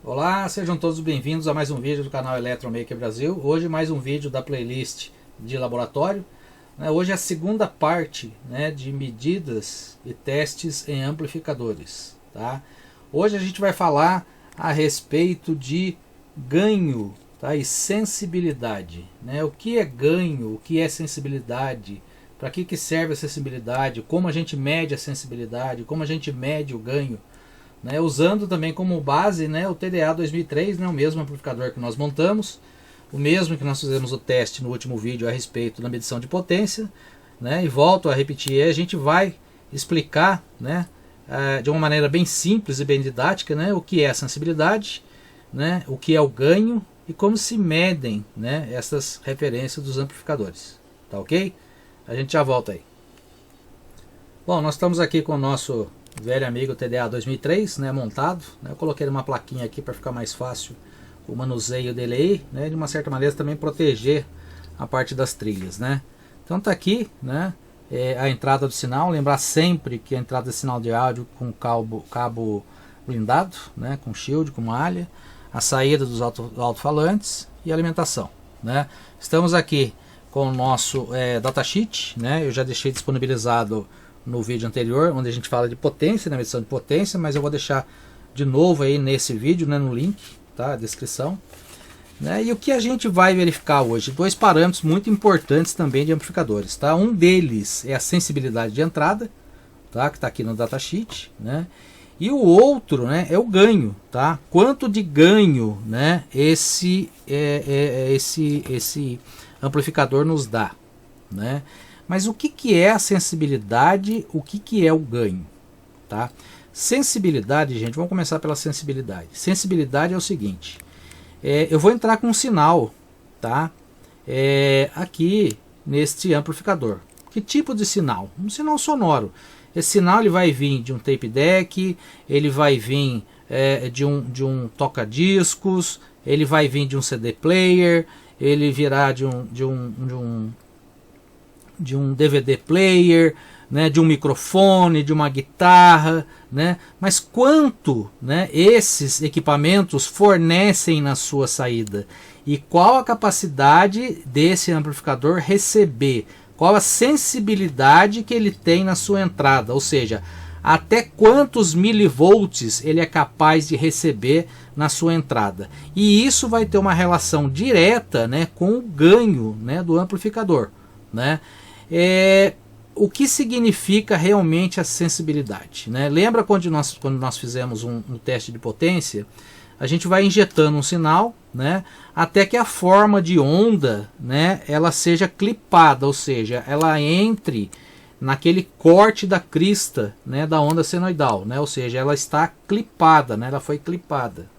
Olá, sejam todos bem-vindos a mais um vídeo do canal Eletromaker Brasil. Hoje mais um vídeo da playlist de laboratório. Hoje é a segunda parte de medidas e testes em amplificadores. Tá? Hoje a gente vai falar a respeito de ganho, tá? E sensibilidade. O que é ganho, o que é sensibilidade, para que serve a sensibilidade, como a gente mede a sensibilidade, como a gente mede o ganho. Usando também como base o TDA 2003, o mesmo amplificador que nós montamos, o mesmo que nós fizemos o teste no último vídeo a respeito da medição de potência, e volto a repetir, a gente vai explicar de uma maneira bem simples e bem didática o que é a sensibilidade, o que é o ganho e como se medem essas referências dos amplificadores, tá ok? A gente já volta aí. Bom, nós estamos aqui com o nosso velho amigo TDA 2003 montado. Eu coloquei uma plaquinha aqui para ficar mais fácil o manuseio dele aí, de uma certa maneira também proteger a parte das trilhas, Então tá aqui a entrada do sinal. Lembrar sempre que a entrada de sinal de áudio com cabo blindado, com shield, com malha, a saída dos alto-falantes e a alimentação, Estamos aqui com o nosso datasheet, eu já deixei disponibilizado no vídeo anterior, onde a gente fala de potência, medição de potência, mas eu vou deixar de novo aí nesse vídeo, no link, tá? Descrição. E o que a gente vai verificar hoje? Dois parâmetros muito importantes também de amplificadores, tá? Um deles é a sensibilidade de entrada, tá? Que está aqui no datasheet, E o outro, é o ganho, tá? Quanto de ganho, esse amplificador nos dá, Mas o que é a sensibilidade, o que é o ganho? Tá? Sensibilidade, gente, vamos começar pela sensibilidade. Sensibilidade é o seguinte, eu vou entrar com um sinal, tá? Aqui neste amplificador. Que tipo de sinal? Um sinal sonoro. Esse sinal ele vai vir de um tape deck, ele vai vir de um toca-discos, ele vai vir de um CD player, ele virá de um DVD player, de um microfone, de uma guitarra, mas quanto esses equipamentos fornecem na sua saída e qual a capacidade desse amplificador receber, qual a sensibilidade que ele tem na sua entrada, ou seja, até quantos milivolts ele é capaz de receber na sua entrada. E isso vai ter uma relação direta com o ganho do amplificador. O que significa realmente a sensibilidade? Lembra quando nós fizemos um teste de potência? A gente vai injetando um sinal, até que a forma de onda, ela seja clipada, ou seja, ela entre naquele corte da crista, da onda senoidal, ou seja, ela está clipada, ela foi clipada,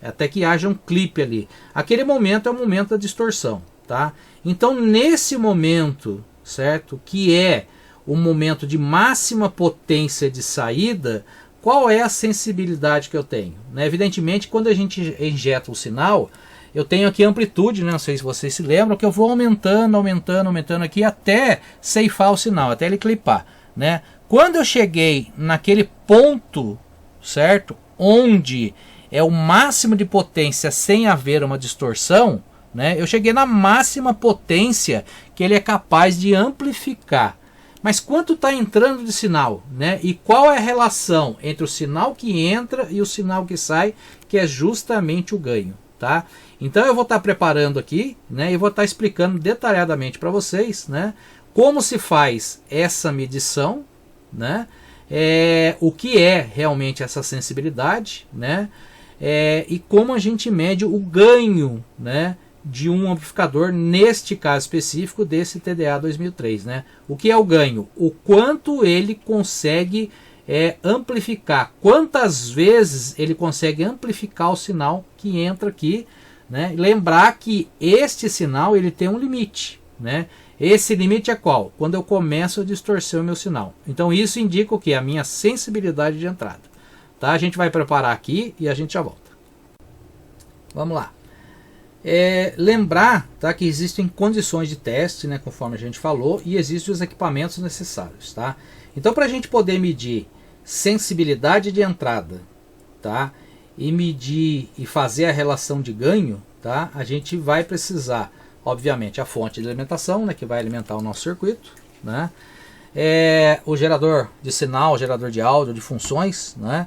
até que haja um clipe ali. Aquele momento é o momento da distorção, tá? Então nesse momento, certo, que é o momento de máxima potência de saída, qual é a sensibilidade que eu tenho? Evidentemente, quando a gente injeta o sinal, eu tenho aqui amplitude, não sei se vocês se lembram, que eu vou aumentando aqui até ceifar o sinal, até ele clipar, Quando eu cheguei naquele ponto, certo, onde é o máximo de potência sem haver uma distorção, eu cheguei na máxima potência que ele é capaz de amplificar. Mas quanto está entrando de sinal? E qual é a relação entre o sinal que entra e o sinal que sai, que é justamente o ganho. Tá? Então eu vou estar preparando aqui e vou estar explicando detalhadamente para vocês como se faz essa medição, o que é realmente essa sensibilidade, e como a gente mede o ganho de um amplificador, neste caso específico desse TDA 2003. O que é o ganho? O quanto ele consegue amplificar, quantas vezes ele consegue amplificar o sinal que entra aqui, Lembrar que este sinal ele tem um limite, né? Esse limite é qual? Quando eu começo a distorcer o meu sinal. Então isso indica o que? A minha sensibilidade de entrada. Tá? A gente vai preparar aqui e a gente já volta. Vamos lá. Lembrar, tá, que existem condições de teste, né, conforme a gente falou, e existem os equipamentos necessários. Tá? Então, para a gente poder medir sensibilidade de entrada, tá, e medir e fazer a relação de ganho, tá, a gente vai precisar, obviamente, a fonte de alimentação, né, que vai alimentar o nosso circuito, né, o gerador de sinal, o gerador de áudio, de funções, né,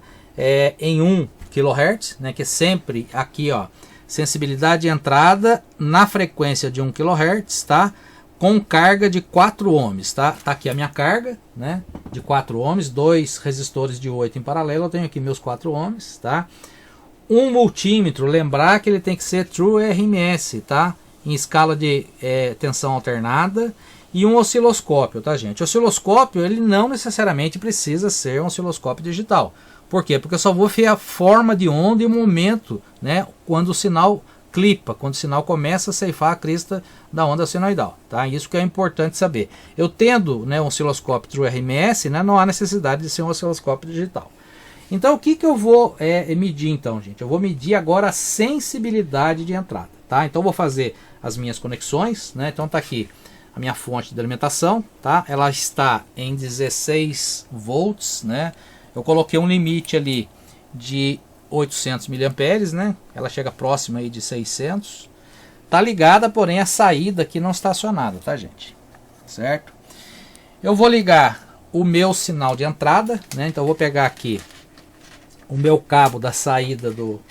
em 1 kHz, né, que é sempre aqui, ó, sensibilidade de entrada na frequência de 1 kHz, tá? Com carga de 4 ohms, tá? Tá aqui a minha carga, né? De 4 ohms, 2 resistores de 8 em paralelo, eu tenho aqui meus 4 ohms, tá? Um multímetro, lembrar que ele tem que ser True RMS, tá? Em escala de tensão alternada, e um osciloscópio, tá, gente? O osciloscópio, ele não necessariamente precisa ser um osciloscópio digital. Por quê? Porque eu só vou ver a forma de onda e o momento, né, quando o sinal clipa, quando o sinal começa a ceifar a crista da onda senoidal. Tá? Isso que é importante saber. Eu tendo, né, um osciloscópio True RMS, né, não há necessidade de ser um osciloscópio digital. Então o que eu vou medir então, gente? Eu vou medir agora a sensibilidade de entrada. Tá? Então eu vou fazer as minhas conexões. Né? Então está aqui a minha fonte de alimentação. Tá? Ela está em 16 volts, né? Eu coloquei um limite ali de 800 mA, né? Ela chega próxima aí de 600. Tá ligada, porém a saída aqui não está acionada, tá, gente? Certo? Eu vou ligar o meu sinal de entrada, né? Então eu vou pegar aqui o meu cabo da saída do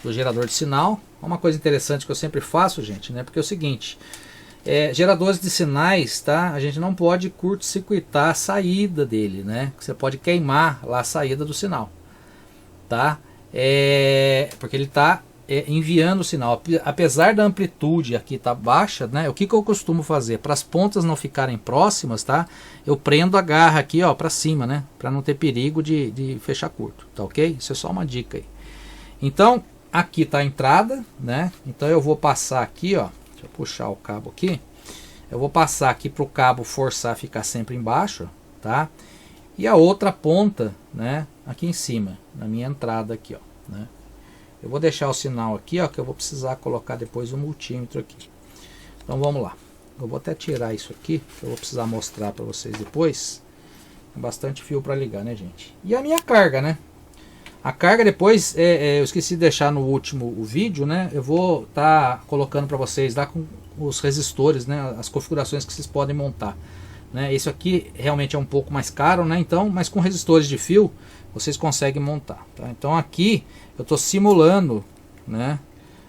gerador de sinal. Uma coisa interessante que eu sempre faço, gente, né? Porque é o seguinte, geradores de sinais, tá? A gente não pode curto-circuitar a saída dele, né? Você pode queimar lá a saída do sinal, tá? Porque ele está enviando o sinal. Apesar da amplitude aqui tá baixa, né? O que eu costumo fazer? Para as pontas não ficarem próximas, tá? Eu prendo a garra aqui, ó, para cima, né? Para não ter perigo de fechar curto, tá ok? Isso é só uma dica aí. Então, aqui tá a entrada, né? Então eu vou passar aqui, ó. Deixa eu puxar o cabo aqui. Eu vou passar aqui para o cabo forçar a ficar sempre embaixo, tá? E a outra ponta, né, aqui em cima, na minha entrada aqui, ó, né? Eu vou deixar o sinal aqui, ó, que eu vou precisar colocar depois o multímetro aqui. Então vamos lá. Eu vou até tirar isso aqui, que eu vou precisar mostrar para vocês depois. Tem bastante fio para ligar, né, gente? E a minha carga, né? A carga depois, eu esqueci de deixar no último vídeo, né? Eu vou estar colocando para vocês lá com os resistores, né? As configurações que vocês podem montar, né? Isso aqui realmente é um pouco mais caro, né? Então, mas com resistores de fio vocês conseguem montar, tá? Então aqui eu estou simulando, né,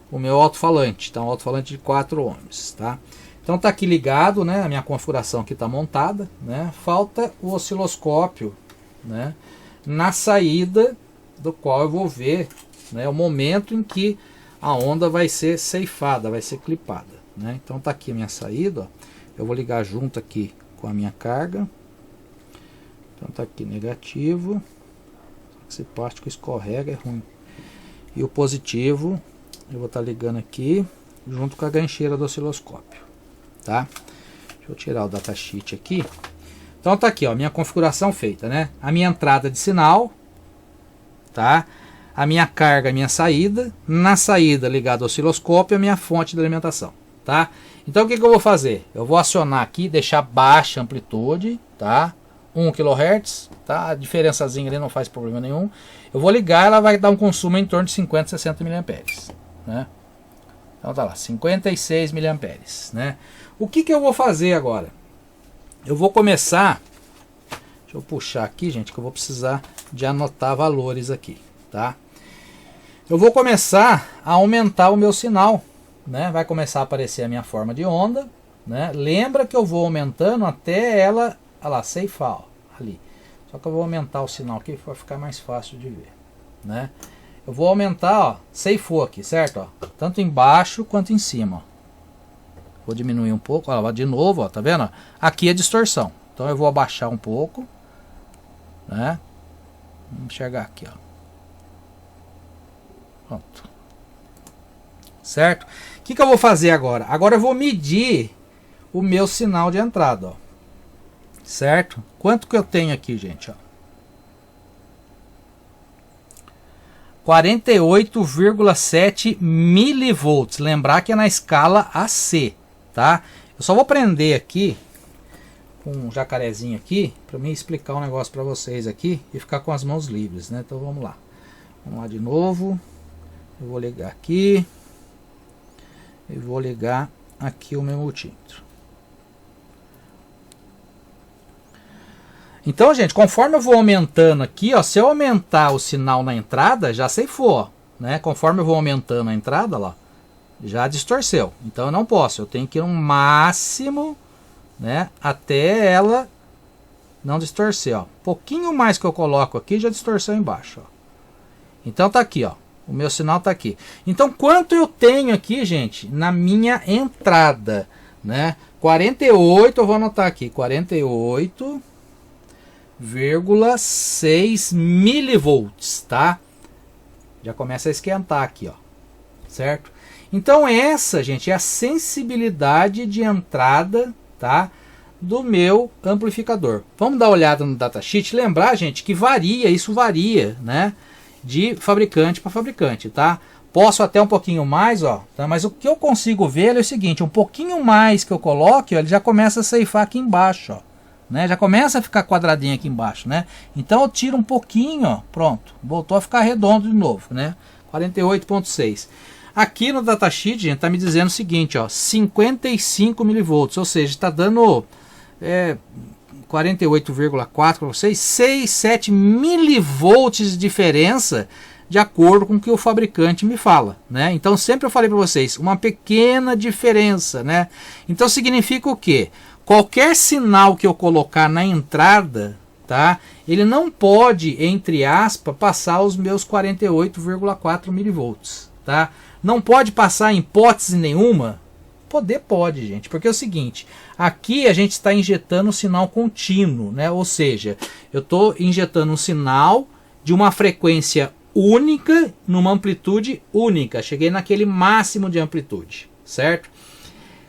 o meu alto-falante, tá? Um alto-falante de 4 ohms, tá? Então tá aqui ligado, né? A minha configuração aqui está montada, né? Falta o osciloscópio, né? Na saída do qual eu vou ver, né, o momento em que a onda vai ser ceifada, vai ser clipada, né? Então tá aqui a minha saída, ó. Eu vou ligar junto aqui com a minha carga. Então tá aqui negativo. Esse plástico escorrega, é ruim. E o positivo eu vou estar ligando aqui junto com a gancheira do osciloscópio, tá? Deixa eu tirar o datasheet aqui. Então tá aqui, ó, minha configuração feita, né? A minha entrada de sinal, tá? A minha carga, a minha saída. Na saída ligado ao osciloscópio, a minha fonte de alimentação, tá? Então o que eu vou fazer? Eu vou acionar aqui, deixar baixa amplitude, tá? 1 kHz, tá? A diferençazinha ali não faz problema nenhum. Eu vou ligar, ela vai dar um consumo em torno de 50, 60 mA, né? Então tá lá, 56 mA, né? O que eu vou fazer agora? Eu vou começar, deixa eu puxar aqui, gente, que eu vou precisar de anotar valores aqui, tá? Eu vou começar a aumentar o meu sinal, né? Vai começar a aparecer a minha forma de onda, né? Lembra que eu vou aumentando até ela, olha lá, ceifar, ó, ali. Só que eu vou aumentar o sinal aqui para ficar mais fácil de ver, né? Eu vou aumentar, ó, ceifou aqui, certo? Ó, tanto embaixo quanto em cima, ó. Vou diminuir um pouco, ó, de novo, ó, tá vendo? Aqui é distorção. Então eu vou abaixar um pouco, né? Vamos chegar aqui, ó. Pronto. Certo? O que eu vou fazer agora? Agora eu vou medir o meu sinal de entrada, ó. Certo? Quanto que eu tenho aqui, gente, ó? 48,7 milivolts. Lembrar que é na escala AC, tá? Eu só vou prender aqui com um jacarezinho aqui para mim explicar um negócio para vocês aqui e ficar com as mãos livres, né? Então vamos lá. Vamos lá de novo. Eu vou ligar aqui. E vou ligar aqui o meu multímetro. Então, gente, conforme eu vou aumentando aqui, ó, se eu aumentar o sinal na entrada, já ceifou, né? Conforme eu vou aumentando a entrada, lá, já distorceu. Então eu não posso, eu tenho que ir no máximo, né, até ela não distorcer, ó. Um pouquinho mais que eu coloco aqui, já distorceu embaixo, ó. Então tá aqui, ó. O meu sinal tá aqui. Então quanto eu tenho aqui, gente, na minha entrada, né? 48, eu vou anotar aqui, 48,6 milivolts, tá? Já começa a esquentar aqui, ó. Certo? Então essa, gente, é a sensibilidade de entrada, tá, do meu amplificador. Vamos dar uma olhada no datasheet. Lembrar, gente, que varia, isso varia, né, de fabricante para fabricante, tá? Posso até um pouquinho mais, ó, tá? Mas o que eu consigo ver é o seguinte, um pouquinho mais que eu coloque, ó, ele já começa a ceifar aqui embaixo, ó, né? Já começa a ficar quadradinho aqui embaixo, né? Então eu tiro um pouquinho, ó, pronto, voltou a ficar redondo de novo, né? 48,6. Aqui no datasheet, gente, tá me dizendo o seguinte, ó, 55 milivolts, ou seja, está dando 48,4 para vocês, 6, 7 milivolts de diferença, de acordo com o que o fabricante me fala, né? Então sempre eu falei para vocês, uma pequena diferença, né? Então significa o quê? Qualquer sinal que eu colocar na entrada, tá? Ele não pode, entre aspas, passar os meus 48,4 milivolts, tá? Não pode passar em hipótese nenhuma? Poder pode, gente, porque é o seguinte, aqui a gente está injetando um sinal contínuo, né? Ou seja, eu estou injetando um sinal de uma frequência única, numa amplitude única. Cheguei naquele máximo de amplitude, certo?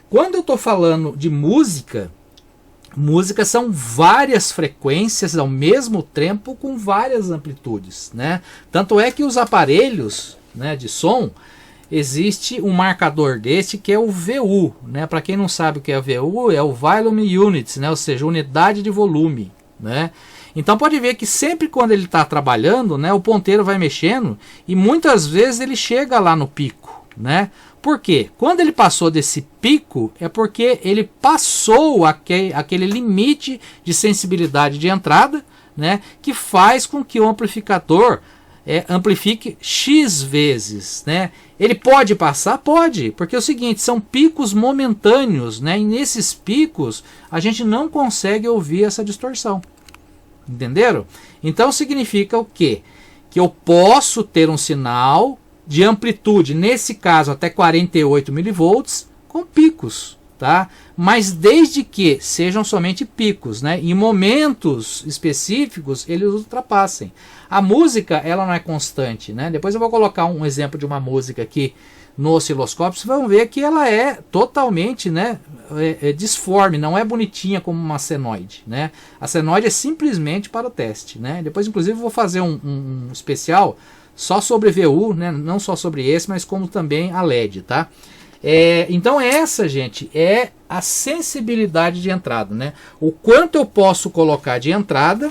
Quando eu estou falando de música, música são várias frequências ao mesmo tempo com várias amplitudes, né? Tanto é que os aparelhos, né, de som, existe um marcador desse que é o VU, né? Para quem não sabe o que é o VU, é o Volume Units, né? Ou seja, unidade de volume, né? Então pode ver que sempre quando ele está trabalhando, né, o ponteiro vai mexendo e muitas vezes ele chega lá no pico, né? Por quê? Quando ele passou desse pico é porque ele passou aquele limite de sensibilidade de entrada, né, que faz com que o amplificador amplifique X vezes, né? Ele pode passar? Pode, porque é o seguinte, são picos momentâneos, né? E nesses picos a gente não consegue ouvir essa distorção. Entenderam? Então significa o quê? Que eu posso ter um sinal de amplitude, nesse caso até 48 milivolts, com picos, tá? Mas desde que sejam somente picos, né? Em momentos específicos eles ultrapassem. A música, ela não é constante, né? Depois eu vou colocar um exemplo de uma música aqui no osciloscópio, vocês vão ver que ela é totalmente, né, disforme, não é bonitinha como uma senoide, né? A senoide é simplesmente para o teste, né? Depois, inclusive, eu vou fazer um especial só sobre VU, né? Não só sobre esse, mas como também a LED, tá? Então essa, gente, é a sensibilidade de entrada, né? O quanto eu posso colocar de entrada,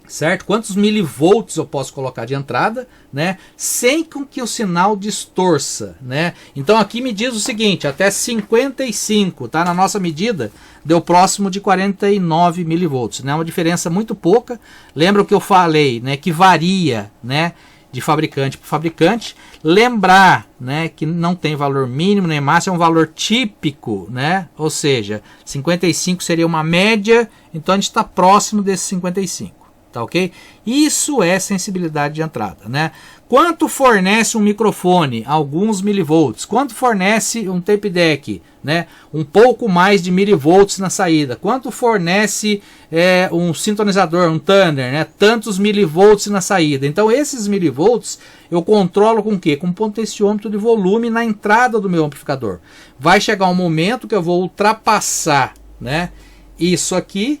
certo? Quantos milivolts eu posso colocar de entrada, né? Sem que o sinal distorça, né? Então aqui me diz o seguinte, até 55, tá? Na nossa medida deu próximo de 49 milivolts, né? Uma diferença muito pouca. Lembra o que eu falei, né? Que varia, né, de fabricante para fabricante. Lembrar, né, que não tem valor mínimo nem máximo, é um valor típico, né? Ou seja, 55 seria uma média, então a gente está próximo desse 55. Tá ok? Isso é sensibilidade de entrada, né? Quanto fornece um microfone? Alguns milivolts. Quanto fornece um tape deck? Né? Um pouco mais de milivolts na saída. Quanto fornece um sintonizador, um tuner? Né? Tantos milivolts na saída. Então esses milivolts eu controlo com o quê? Com um potenciômetro de volume na entrada do meu amplificador. Vai chegar um momento que eu vou ultrapassar, né, isso aqui,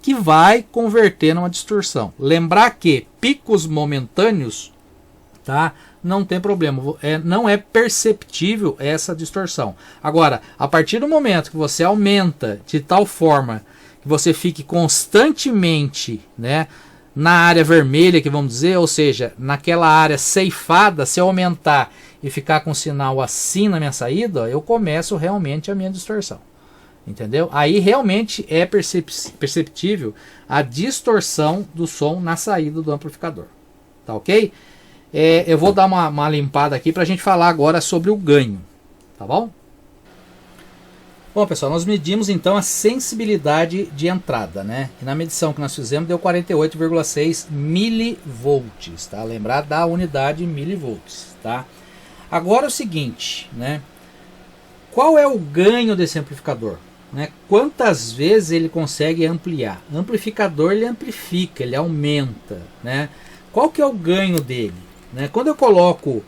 que vai converter numa distorção. Lembrar que picos momentâneos, tá, não tem problema, não é perceptível essa distorção. Agora, a partir do momento que você aumenta de tal forma que você fique constantemente, né, na área vermelha, que vamos dizer, ou seja, naquela área ceifada, se eu aumentar e ficar com o sinal assim na minha saída, eu começo realmente a minha distorção. Entendeu? Aí realmente é perceptível a distorção do som na saída do amplificador. Tá ok? Eu vou dar uma limpada aqui para a gente falar agora sobre o ganho. Tá bom? Bom, pessoal, nós medimos então a sensibilidade de entrada, né? E na medição que nós fizemos deu 48,6 milivolts, tá? Lembrar da unidade milivolts, tá? Agora é o seguinte, né? Qual é o ganho desse amplificador? Né? Quantas vezes ele consegue ampliar? O amplificador ele amplifica, ele aumenta, né? Qual que é o ganho dele? Né? Quando eu coloco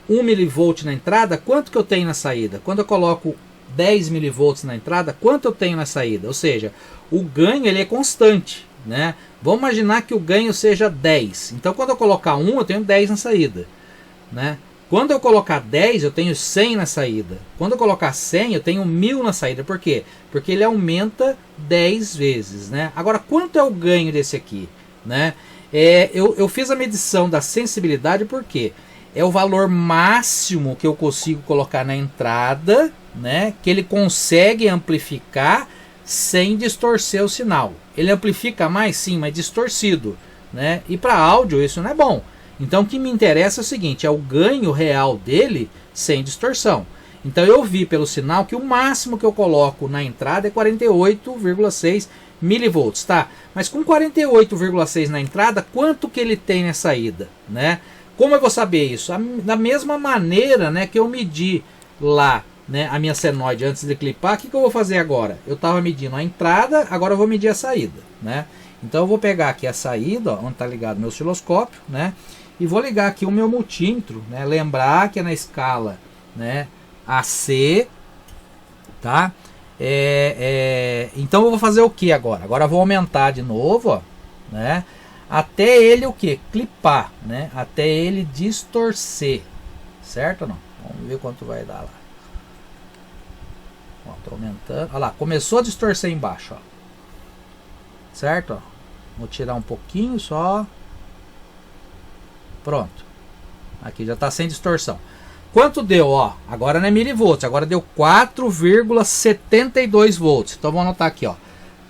1 milivolt na entrada, quanto que eu tenho na saída? Quando eu coloco 10 milivolts na entrada, quanto eu tenho na saída? Ou seja, o ganho ele é constante, né? Vamos imaginar que o ganho seja 10. Então quando eu colocar 1, eu tenho 10 na saída, né? Quando eu colocar 10, eu tenho 100 na saída. Quando eu colocar 100, eu tenho 1000 na saída. Por quê? Porque ele aumenta 10 vezes, né? Agora, quanto é o ganho desse aqui, né? Eu fiz a medição da sensibilidade porque é o valor máximo que eu consigo colocar na entrada, né? Que ele consegue amplificar sem distorcer o sinal. Ele amplifica mais? Sim, mas distorcido, né? E para áudio isso não é bom. Então o que me interessa é o seguinte, é o ganho real dele sem distorção. Então eu vi pelo sinal que o máximo que eu coloco na entrada é 48,6 milivolts, tá? Mas com 48,6 na entrada, quanto que ele tem na saída, né? Como eu vou saber isso? Da mesma maneira, né, que eu medi lá, né, a minha senoide antes de clipar, o que eu vou fazer agora? Eu estava medindo a entrada, agora eu vou medir a saída, né? Então eu vou pegar aqui a saída, ó, onde está ligado o meu osciloscópio, né? E vou ligar aqui o meu multímetro, né? Lembrar que é na escala, né, AC, tá? Então eu vou fazer o que agora? Agora eu vou aumentar de novo, ó, né? Até ele o que? Clipar, né? Até ele distorcer, certo ou não? Vamos ver quanto vai dar lá. Ó, tô aumentando. Olha lá, começou a distorcer embaixo, ó. Certo? Ó. Vou tirar um pouquinho só. Pronto. Aqui já está sem distorção. Quanto deu? Ó, agora não é milivolts, agora deu 4,72 volts. Então vamos anotar aqui, ó.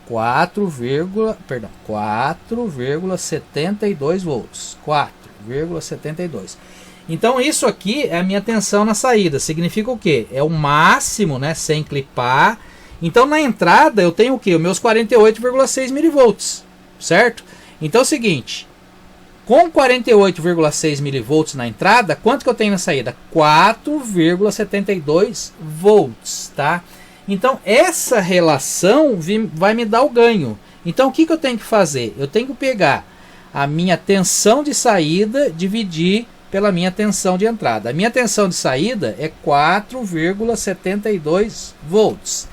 4,72 volts. 4,72. Então isso aqui é a minha tensão na saída. Significa o quê? É o máximo, né, sem clipar. Então na entrada eu tenho o quê? Os meus 48,6 milivolts, certo? Então é o seguinte, com 48,6 milivolts na entrada, quanto que eu tenho na saída? 4,72 volts, tá? Então essa relação vai me dar o ganho. Então o que eu tenho que fazer? Eu tenho que pegar a minha tensão de saída, dividir pela minha tensão de entrada. A minha tensão de saída é 4,72 volts.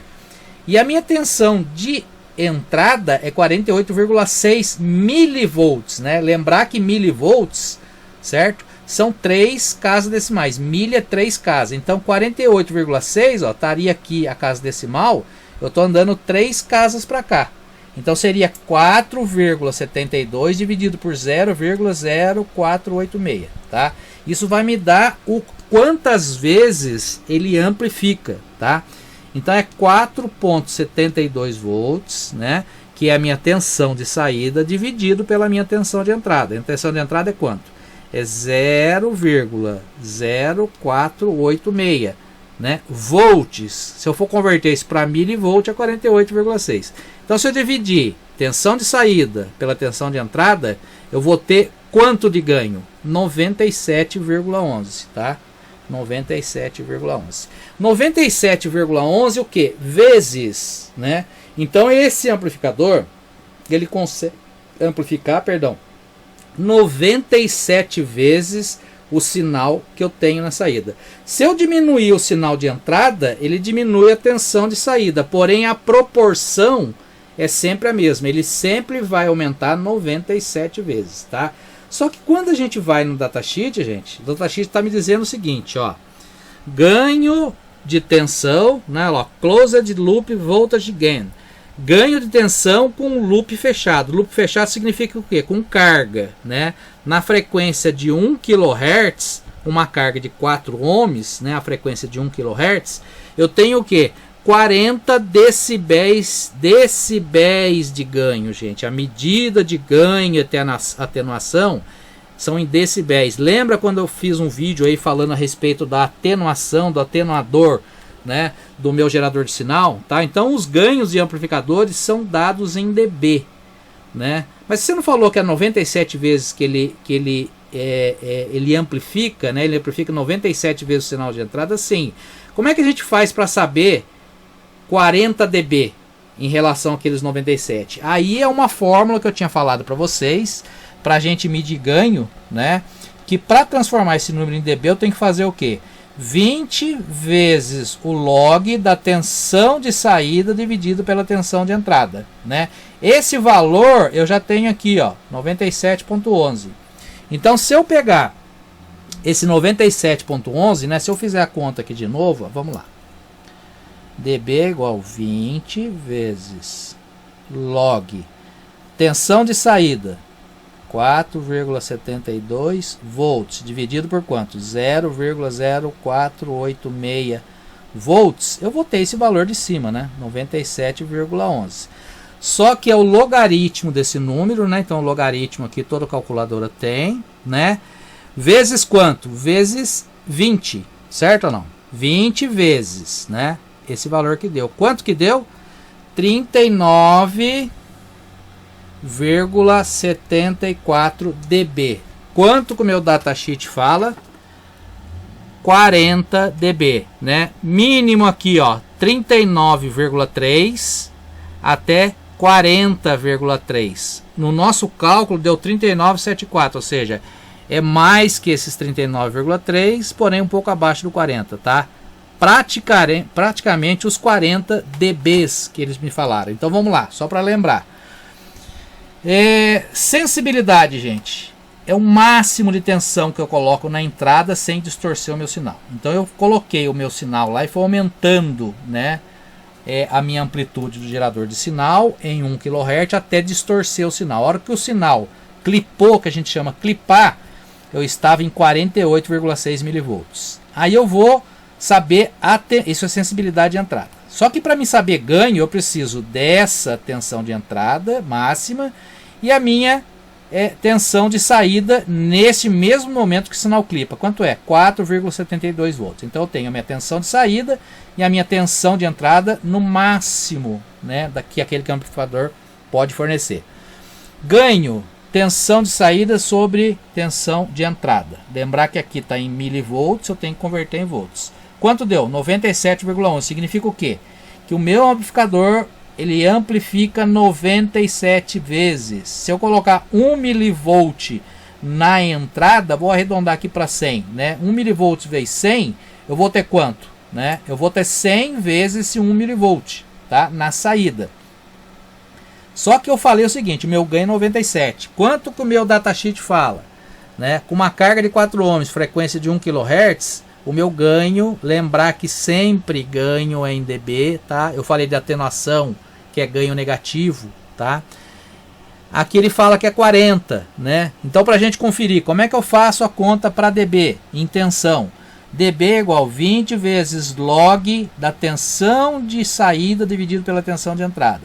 E a minha tensão de entrada é 48,6 milivolts, né? Lembrar que milivolts, certo? São 3 casas decimais. Milha é 3 casas. Então 48,6, ó, estaria aqui a casa decimal. Eu estou andando 3 casas para cá. Então seria 4,72 dividido por 0,0486, tá? Isso vai me dar o quantas vezes ele amplifica, tá? Então é 4,72 volts, né? Que é a minha tensão de saída dividido pela minha tensão de entrada. A tensão de entrada é quanto? É 0,0486, né? Volts. Se eu for converter isso para milivolt é 48,6. Então se eu dividir tensão de saída pela tensão de entrada, eu vou ter quanto de ganho? 97,11, tá? 97,11. 97,11 o que? Vezes, né? Então esse amplificador, ele consegue amplificar, 97 vezes o sinal que eu tenho na saída. Se eu diminuir o sinal de entrada, ele diminui a tensão de saída, porém a proporção é sempre a mesma, ele sempre vai aumentar 97 vezes, tá? Só que quando a gente vai no datasheet, gente, o datasheet está me dizendo o seguinte, ó, ganho de tensão, né, ó, closed loop voltage gain, ganho de tensão com loop fechado. Loop fechado significa o quê? Com carga, né? Na frequência de 1 kHz, uma carga de 4 ohms, né? A frequência de 1 kHz, eu tenho o quê? 40 decibéis de ganho, gente. A medida de ganho e atenuação são em decibéis. Lembra quando eu fiz um vídeo aí falando a respeito da atenuação, do atenuador, né, do meu gerador de sinal, tá? Então os ganhos de amplificadores são dados em dB, né? Mas você não falou que é 97 vezes que ele amplifica, né? Ele amplifica 97 vezes o sinal de entrada, sim. Como é que a gente faz para saber 40 dB em relação àqueles 97? Aí é uma fórmula que eu tinha falado para vocês, para a gente medir ganho, né? Que para transformar esse número em dB eu tenho que fazer o quê? 20 vezes o log da tensão de saída dividido pela tensão de entrada, né? Esse valor eu já tenho aqui, ó, 97,11. Então se eu pegar esse 97,11, né, se eu fizer a conta aqui de novo, ó, vamos lá. dB é igual a 20 vezes log tensão de saída 4,72 volts, dividido por quanto? 0,0486 volts. Eu vou ter esse valor de cima, né? 97,11. Só que é o logaritmo desse número, né? Então o logaritmo aqui toda calculadora tem, né? Vezes quanto? Vezes 20, certo ou não? 20 vezes, né? Esse valor que deu. Quanto que deu? 39,74 dB. Quanto que o meu datasheet fala? 40 dB, né? Mínimo aqui, ó, 39,3 até 40,3. No nosso cálculo deu 39,74, ou seja, é mais que esses 39,3, porém um pouco abaixo do 40, tá? Praticamente os 40 dBs que eles me falaram. Então vamos lá, só para lembrar. Sensibilidade, gente, é o máximo de tensão que eu coloco na entrada sem distorcer o meu sinal. Então eu coloquei o meu sinal lá e foi aumentando, né, a minha amplitude do gerador de sinal em 1 kHz até distorcer o sinal. A hora que o sinal clipou, que a gente chama clipar, eu estava em 48,6 mV. Aí eu vou saber, isso é sensibilidade de entrada. Só que para mim saber ganho, eu preciso dessa tensão de entrada máxima e a minha tensão de saída nesse mesmo momento que o sinal clipa. Quanto é? 4,72 volts. Então eu tenho a minha tensão de saída e a minha tensão de entrada no máximo, né, que aquele amplificador pode fornecer. Ganho, tensão de saída sobre tensão de entrada. Lembrar que aqui está em milivolts, eu tenho que converter em volts. Quanto deu? 97,11. Significa o quê? Que o meu amplificador ele amplifica 97 vezes. Se eu colocar 1 milivolt na entrada, vou arredondar aqui para 100, né? 1 milivolt vezes 100, eu vou ter quanto, né? Eu vou ter 100 vezes esse 1 milivolt, tá? Na saída. Só que eu falei o seguinte, meu ganho é 97. Quanto que o meu datasheet fala? Né? Com uma carga de 4 ohms, frequência de 1 kHz, o meu ganho, lembrar que sempre ganho é em dB, tá? Eu falei de atenuação, que é ganho negativo, tá? Aqui ele fala que é 40, né? Então para a gente conferir, como é que eu faço a conta para dB em tensão? dB é igual a 20 vezes log da tensão de saída dividido pela tensão de entrada.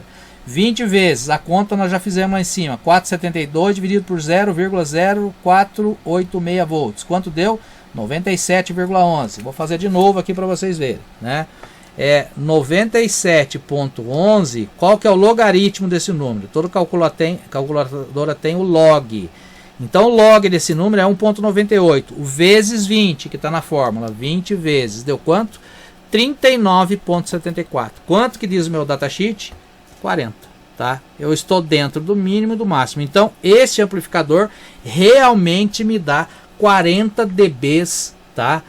20 vezes, a conta nós já fizemos lá em cima, 4,72 dividido por 0,0486 volts. Quanto deu? 97,11. Vou fazer de novo aqui para vocês verem, né? 97,11. Qual que é o logaritmo desse número? Toda calculadora tem o log. Então o log desse número é 1,98. Vezes 20, que está na fórmula. 20 vezes, deu quanto? 39,74. Quanto que diz o meu datasheet? 40. Tá? Eu estou dentro do mínimo e do máximo. Então esse amplificador realmente me dá 40 dBs, tá?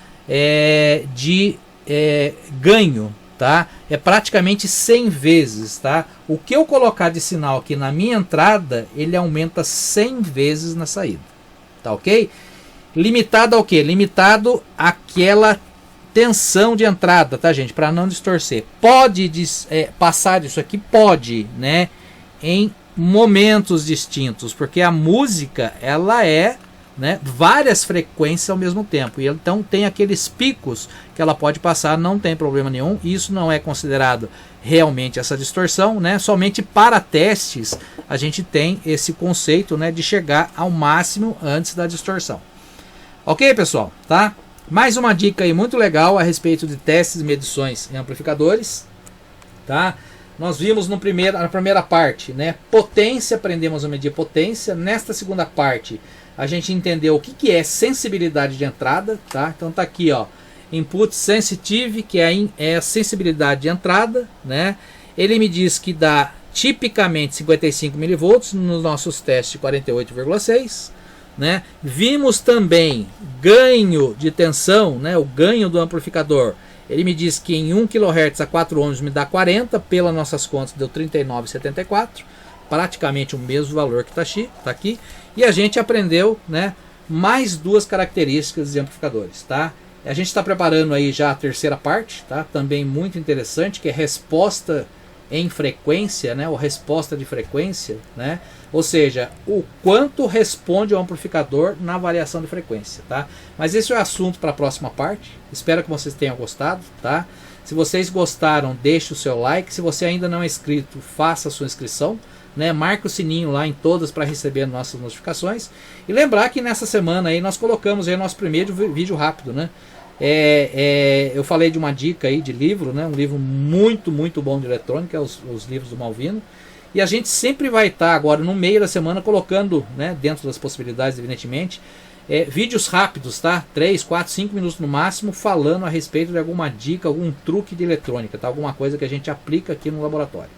De ganho. Tá? É praticamente 100 vezes, tá? O que eu colocar de sinal aqui na minha entrada, ele aumenta 100 vezes na saída, tá ok? Limitado ao que? Limitado àquela tensão de entrada, tá, gente? Para não distorcer. Pode passar disso aqui? Pode, né? Em momentos distintos, porque a música, ela é, né, várias frequências ao mesmo tempo, e então tem aqueles picos que ela pode passar, não tem problema nenhum. Isso não é considerado realmente essa distorção, né? Somente para testes a gente tem esse conceito, né, de chegar ao máximo antes da distorção. Ok, pessoal, tá? Mais uma dica aí muito legal a respeito de testes e medições em amplificadores, tá? Nós vimos na primeira parte, né, potência, aprendemos a medir potência. Nesta segunda parte a gente entendeu o que é sensibilidade de entrada, tá? Então tá aqui, ó, input sensitive, que é a sensibilidade de entrada, né? Ele me diz que dá tipicamente 55 mV nos nossos testes de 48,6, né? Vimos também ganho de tensão, né? O ganho do amplificador. Ele me diz que em 1 kHz a 4 ohms me dá 40, pelas nossas contas deu 39,74. Praticamente o mesmo valor que está aqui. E a gente aprendeu, né, mais duas características de amplificadores, tá? A gente está preparando aí já a terceira parte, tá? Também muito interessante, que é resposta em frequência, né? Ou resposta de frequência, né? Ou seja, o quanto responde o amplificador na variação de frequência, tá? Mas esse é o assunto para a próxima parte. Espero que vocês tenham gostado, tá? Se vocês gostaram, deixe o seu like. Se você ainda não é inscrito, faça a sua inscrição, né? Marque o sininho lá em todas para receber nossas notificações. E lembrar que nessa semana aí nós colocamos aí o nosso primeiro vídeo rápido, né? Eu falei de uma dica aí de livro, né? Um livro muito bom de eletrônica, os livros do Malvino. E a gente sempre vai estar agora no meio da semana colocando, né, dentro das possibilidades, evidentemente, vídeos rápidos, tá? 3, 4, 5 minutos no máximo, falando a respeito de alguma dica, algum truque de eletrônica, tá? Alguma coisa que a gente aplica aqui no laboratório.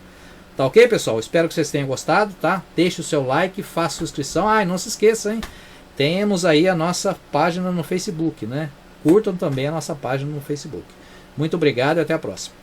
Tá ok, pessoal? Espero que vocês tenham gostado, tá? Deixe o seu like, faça sua inscrição. Ah, e não se esqueça, hein? Temos aí a nossa página no Facebook, né? Curtam também a nossa página no Facebook. Muito obrigado e até a próxima.